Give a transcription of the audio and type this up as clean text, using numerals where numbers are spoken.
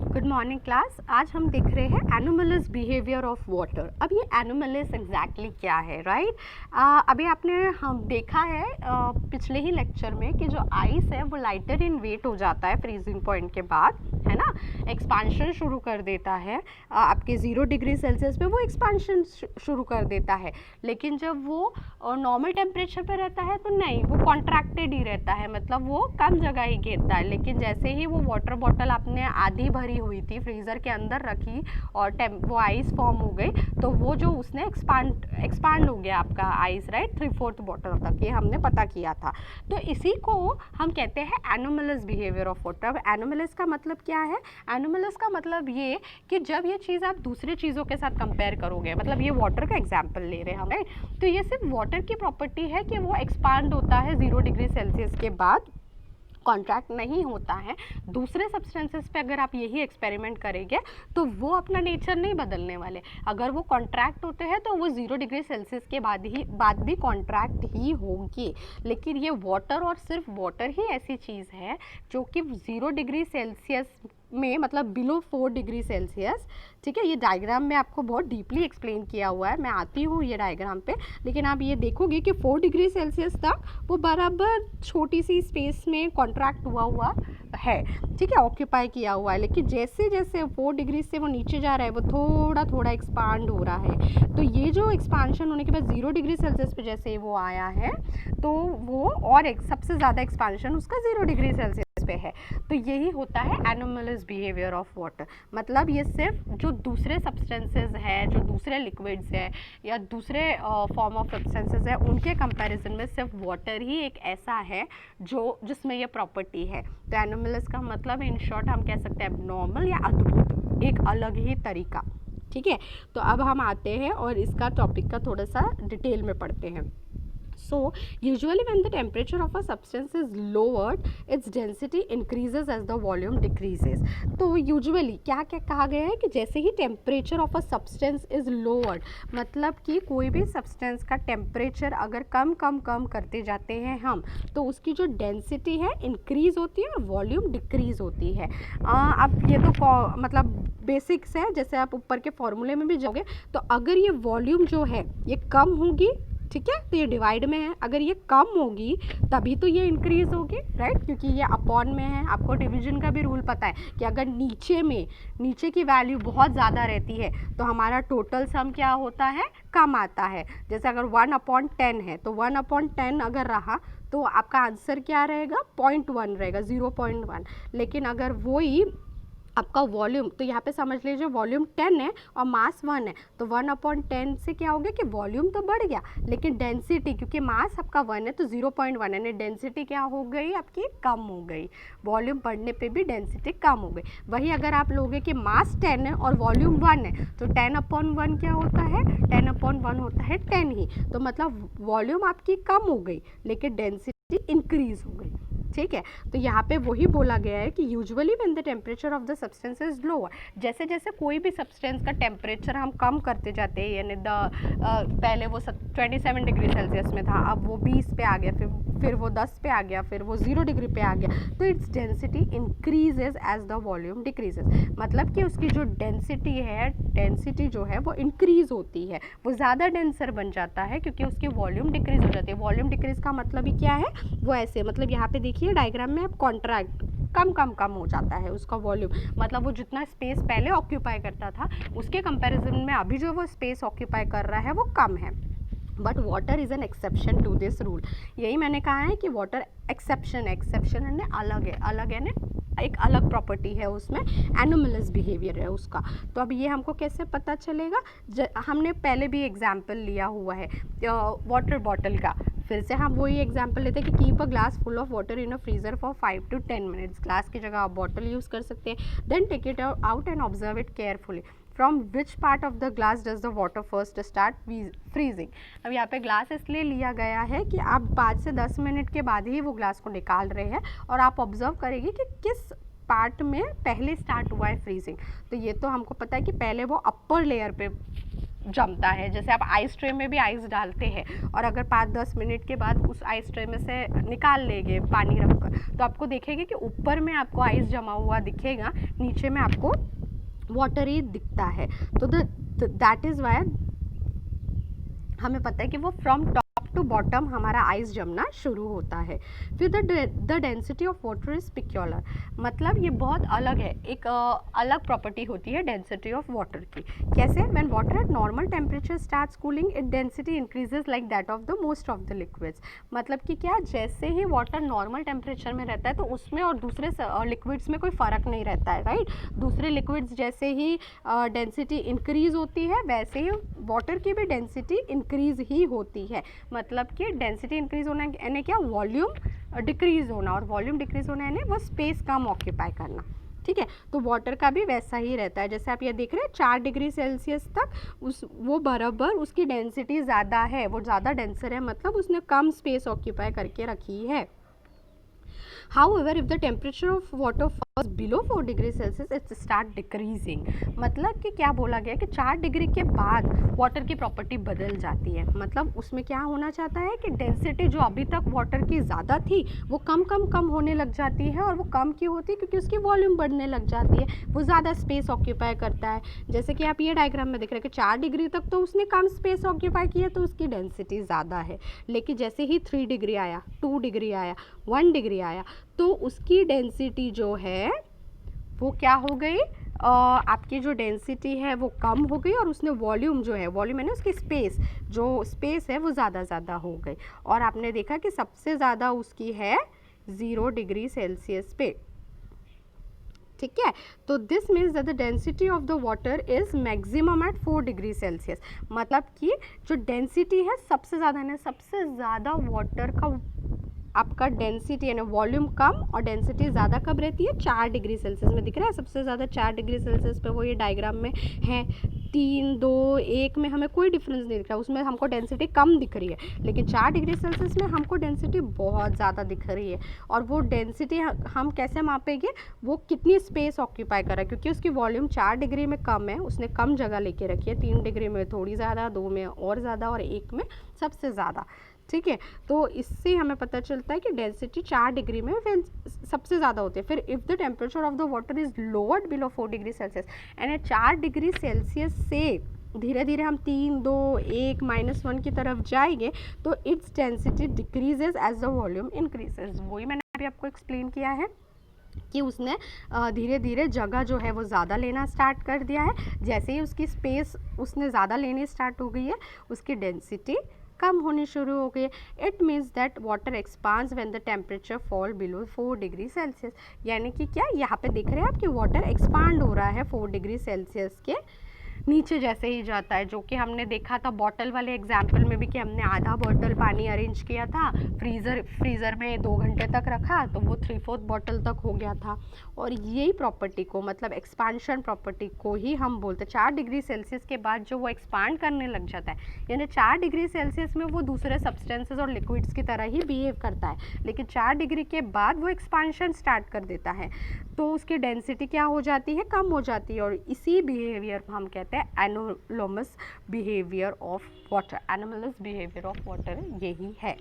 Good morning class. आज हम देख रहे हैं एनोमलस बिहेवियर ऑफ वाटर। अब ये एनोमलस एग्जैक्टली क्या है, राइट? अभी आपने हम देखा है पिछले ही लेक्चर में कि जो आइस है वो लाइटर इन वेट हो जाता है फ्रीजिंग पॉइंट के बाद, है ना। एक्सपांशन शुरू कर देता है आपके 0 डिग्री सेल्सियस पे वो एक्सपांशन शुरू कर देता है। लेकिन जब वो नॉर्मल टेम्परेचर पे रहता है तो नहीं, वो कॉन्ट्रैक्टेड ही रहता है, मतलब वो कम जगह ही घेरता है। लेकिन जैसे ही वो वाटर बॉटल आपने आधी भरी हुई थी, फ्रीज़र के अंदर रखी और वो आइस फॉर्म हो गई, तो वो जो उसने एक्सपांड हो गया आपका आइस, राइट, 3/4 बॉटल तक, ये हमने पता किया था। तो इसी को हम कहते हैं एनोमलस बिहेवियर ऑफ वाटर। अब एनोमलस का मतलब क्या है? एनोमलस का मतलब ये कि जब ये चीज़ आप दूसरी चीज़ों के साथ कंपेयर करोगे, मतलब ये वाटर का एग्जाम्पल ले रहे हैं हम, राइट, तो ये सिर्फ वाटर की प्रॉपर्टी है कि वो एक्सपांड होता है 0 डिग्री सेल्सियस के बाद, कॉन्ट्रैक्ट नहीं होता है। दूसरे सब्सटेंसेस पे अगर आप यही एक्सपेरिमेंट करेंगे तो वो अपना नेचर नहीं बदलने वाले। अगर वो कॉन्ट्रैक्ट होते हैं तो वो 0 डिग्री सेल्सियस के बाद भी कॉन्ट्रैक्ट ही होंगी। लेकिन ये वाटर और सिर्फ वाटर ही ऐसी चीज़ है जो कि 0 डिग्री सेल्सियस में, मतलब बिलो 4 डिग्री सेल्सियस, ठीक है। ये डायग्राम में आपको बहुत डीपली एक्सप्लेन किया हुआ है, मैं आती हूँ ये डायग्राम पे, लेकिन आप ये देखोगे कि 4 डिग्री सेल्सियस तक वो बराबर छोटी सी स्पेस में कॉन्ट्रैक्ट हुआ है, ठीक है, ऑक्यूपाई किया हुआ है। लेकिन जैसे जैसे 4 डिग्री से वो नीचे जा रहा है वो थोड़ा थोड़ा एक्सपांड हो रहा है। तो ये जो एक्सपांशन होने के बाद 0 डिग्री सेल्सियस पे जैसे वो आया है तो वो और एक सबसे ज़्यादा एक्सपांशन उसका 0 डिग्री सेल्सियस पे है। तो यही होता है एनोमलस बिहेवियर ऑफ वाटर। मतलब ये सिर्फ जो दूसरे सब्सटेंसेस है, जो दूसरे लिक्विड्स है या दूसरे फॉर्म ऑफ सब्सटेंसेस है, उनके कंपैरिजन में सिर्फ वाटर ही एक ऐसा है जो जिसमें ये प्रॉपर्टी है। तो एनोमलस का मतलब इन शॉर्ट हम कह सकते हैं नॉर्मल या अद्भुत, एक अलग ही तरीका, ठीक है। तो अब हम आते हैं और इसका टॉपिक का थोड़ा सा डिटेल में पढ़ते हैं। So usually when the temperature of a substance is lowered, its density increases as the volume decreases. तो usually क्या क्या कहा गया है कि जैसे ही temperature of a substance is lowered, मतलब कि कोई भी substance का temperature अगर कम कम कम करते जाते हैं हम, तो उसकी जो density है increase होती है और volume decrease होती है। अब ये तो मतलब बेसिक्स है, जैसे आप ऊपर के फॉर्मूले में भी जाओगे तो अगर ये वॉल्यूम जो है ये कम होगी, ठीक है, तो ये डिवाइड में है, अगर ये कम होगी तभी तो ये इंक्रीज होगी, राइट, क्योंकि ये अपॉन में है। आपको डिवीजन का भी रूल पता है कि अगर नीचे की वैल्यू बहुत ज़्यादा रहती है तो हमारा टोटल सम क्या होता है, कम आता है। जैसे अगर 1/10 है तो 1/10 अगर रहा तो आपका आंसर क्या रहेगा, 0.1 रहेगा, 0.1। लेकिन अगर वही आपका वॉल्यूम, तो यहाँ पे समझ लीजिए वॉल्यूम 10 है और मास 1 है, तो 1/10 से क्या हो गया कि वॉल्यूम तो बढ़ गया, लेकिन डेंसिटी, क्योंकि मास आपका 1 है तो 0.1 है, डेंसिटी क्या हो गई आपकी, कम हो गई। वॉल्यूम बढ़ने पे भी डेंसिटी कम हो गई। वही अगर आप लोगे कि मास 10 है और वॉल्यूम 1 है तो 10/1 क्या होता है, 10/1 होता है 10 ही। तो मतलब वॉल्यूम आपकी कम हो गई लेकिन डेंसिटी इंक्रीज हो गई, ठीक है। तो यहाँ पे वही बोला गया है कि usually when the temperature of the substance is lower, जैसे जैसे कोई भी सब्सटेंस का टेम्परेचर हम कम करते जाते हैं, यानी पहले वो 27 डिग्री सेल्सियस में था, अब वो 20 पे आ गया, फिर वो 10 पे आ गया, फिर वो 0 डिग्री पे आ गया, तो its density increases as the volume decreases. मतलब कि उसकी जो डेंसिटी जो है वो इंक्रीज होती है, वो ज़्यादा डेंसर बन जाता है क्योंकि उसकी वॉल्यूम डिक्रीज हो जाती है। वॉल्यूम डिक्रीज का मतलब ही क्या है, वो ऐसे, मतलब यहाँ पे देखिए डायग्राम में आप कॉन्ट्रैक्ट कम हो जाता है उसका वॉल्यूम, मतलब वो जितना स्पेस पहले ऑक्यूपाई करता था उसके कंपैरिजन में अभी जो वो स्पेस ऑक्यूपाई कर रहा है वो कम है। But water is an exception to this rule. यही मैंने कहा है कि वाटर एक्सेप्शन है ना, अलग है ना, एक अलग प्रॉपर्टी है उसमें, एनोमलस बिहेवियर है उसका। तो अब ये हमको कैसे पता चलेगा, हमने पहले भी एग्जाम्पल लिया हुआ है वाटर बॉटल का। फिर से हम वही एग्जाम्पल लेते हैं कि keep a glass full of water in a freezer for 5 to 10 minutes. Glass की जगह आप बॉटल यूज़ कर सकते हैं। Then take it out and observe it carefully. From which part of the glass does the water first start freezing. अब यहाँ पे glass इसलिए लिया गया है कि आप 5 से 10 मिनट के बाद ही वो ग्लास को निकाल रहे हैं और आप ऑब्जर्व करेंगे कि किस पार्ट में पहले स्टार्ट हुआ है फ्रीजिंग। तो ये तो हमको पता है कि पहले वो अपर लेयर पे जमता है। जैसे आप आइस ट्रे में भी आइस डालते हैं और अगर 5-10 मिनट के बाद उस आइस ट्रे में से निकाल लेंगे पानी रखकर, तो आपको देखेंगे कि ऊपर में आपको आइस जमा हुआ दिखेगा, नीचे में आपको वाटर ही दिखता है। तो दैट इज़ वाई हमें पता है कि वो फ्रॉम टॉप टू बॉटम हमारा आइस जमना शुरू होता है। फिर the density of water is peculiar, मतलब ये बहुत अलग है, एक अलग प्रॉपर्टी होती है डेंसिटी ऑफ वाटर की। कैसे? When water at normal temperature starts cooling, it density increases like that of the most of the liquids. मतलब कि क्या, जैसे ही वाटर नॉर्मल टेम्परेचर में रहता है तो उसमें और दूसरे लिक्विड्स में कोई फ़र्क नहीं रहता है, राइट। दूसरे लिक्विड्स जैसे ही डेंसिटी इंक्रीज होती है, वैसे ही वाटर की भी डेंसिटी इंक्रीज ही होती है। मतलब कि डेंसिटी इंक्रीज होना यानी क्या, वॉल्यूम डिक्रीज होना, और वॉल्यूम डिक्रीज होना यानी वो स्पेस कम ऑक्यूपाई करना। ठीक है, तो वाटर का भी वैसा ही रहता है। जैसे आप ये देख रहे हैं 4 डिग्री सेल्सियस तक वो बराबर उसकी डेंसिटी ज़्यादा है, वो ज़्यादा डेंसर है, मतलब उसने कम स्पेस ऑक्यूपाई करके रखी है। However, if the temperature of water falls below 4 degree Celsius, it start decreasing। मतलब कि क्या बोला गया कि 4 डिग्री के बाद वाटर की प्रॉपर्टी बदल जाती है। मतलब उसमें क्या होना चाहता है कि डेंसिटी जो अभी तक वाटर की ज़्यादा थी वो कम होने लग जाती है, और वो कम क्यों होती है? क्योंकि उसकी वॉल्यूम बढ़ने लग जाती है, वो ज़्यादा स्पेस ऑक्यूपाई करता है। जैसे कि आप ये डायग्राम में देख रहे हैं कि 4 डिग्री तक तो उसने कम स्पेस ऑक्यूपाई किया, तो उसकी डेंसिटी ज़्यादा है। लेकिन जैसे ही 3 डिग्री आया, 2 डिग्री आया, 1 डिग्री आया, तो उसकी डेंसिटी जो है वो क्या हो गई, आपकी जो डेंसिटी है वो कम हो गई, और उसने वॉल्यूम जो है, वॉल्यूम है ना उसकी स्पेस है वो ज़्यादा हो गई। और आपने देखा कि सबसे ज़्यादा उसकी है 0 डिग्री सेल्सियस पे। ठीक है, तो this means that the density of the water is maximum at 4 degree Celsius. मतलब कि जो डेंसिटी है सबसे ज़्यादा वाटर का आपका डेंसिटी यानी वॉल्यूम कम और डेंसिटी ज़्यादा कब रहती है? 4 डिग्री सेल्सियस में। दिख रहा है सबसे ज़्यादा 4 डिग्री सेल्सियस पे, वो ये डायग्राम में है। 3, 2, 1 में हमें कोई डिफरेंस नहीं दिख रहा, उसमें हमको डेंसिटी कम दिख रही है। लेकिन 4 डिग्री सेल्सियस में हमको डेंसिटी बहुत ज़्यादा दिख रही है। और वो डेंसिटी हम कैसे मापेंगे? वो कितनी स्पेस ऑक्यूपाई कर रहा है, क्योंकि उसकी वॉल्यूम 4 डिग्री में कम है, उसने कम जगह लेके रखी है। 3 डिग्री में थोड़ी ज़्यादा, 2 में और ज़्यादा, और 1 में सबसे ज़्यादा। ठीक है, तो इससे हमें पता चलता है कि डेंसिटी 4 डिग्री में फिर सबसे ज़्यादा होती है। फिर if the temperature of the water is lowered below 4 degree Celsius, यानी 4 डिग्री सेल्सियस से धीरे धीरे हम 3, 2, 1, -1 की तरफ जाएंगे, तो its density decreases as the volume increases. वही मैंने अभी आपको एक्सप्लेन किया है कि उसने धीरे धीरे जगह जो है वो ज़्यादा लेना स्टार्ट कर दिया है। जैसे ही उसकी स्पेस उसने ज़्यादा लेनी स्टार्ट हो गई है, उसकी डेंसिटी कम होनी शुरू हो गई है। It means that water expands when the temperature fall below 4 degree Celsius. यानी कि क्या, यहाँ पे देख रहे हैं आप कि वाटर एक्सपांड हो रहा है 4 डिग्री सेल्सियस के नीचे जैसे ही जाता है, जो कि हमने देखा था बॉटल वाले एग्जाम्पल में भी कि हमने आधा बॉटल पानी अरेंज किया था, फ्रीज़र में 2 घंटे तक रखा तो वो 3/4 बॉटल तक हो गया था। और यही प्रॉपर्टी को, मतलब एक्सपांशन प्रॉपर्टी को ही हम बोलते हैं। 4 डिग्री सेल्सियस के बाद जो वो एक्सपांड करने लग जाता है, यानी 4 डिग्री सेल्सियस में वो दूसरे सब्सटेंसेस और लिक्विड्स की तरह ही बिहेव करता है, लेकिन 4 डिग्री के बाद वो एक्सपांशन स्टार्ट कर देता है, तो उसकी डेंसिटी क्या हो जाती है? कम हो जाती है। और इसी बिहेवियर को हम कहते हैं anomalous behaviour of water. Anomalous behaviour of water यही है।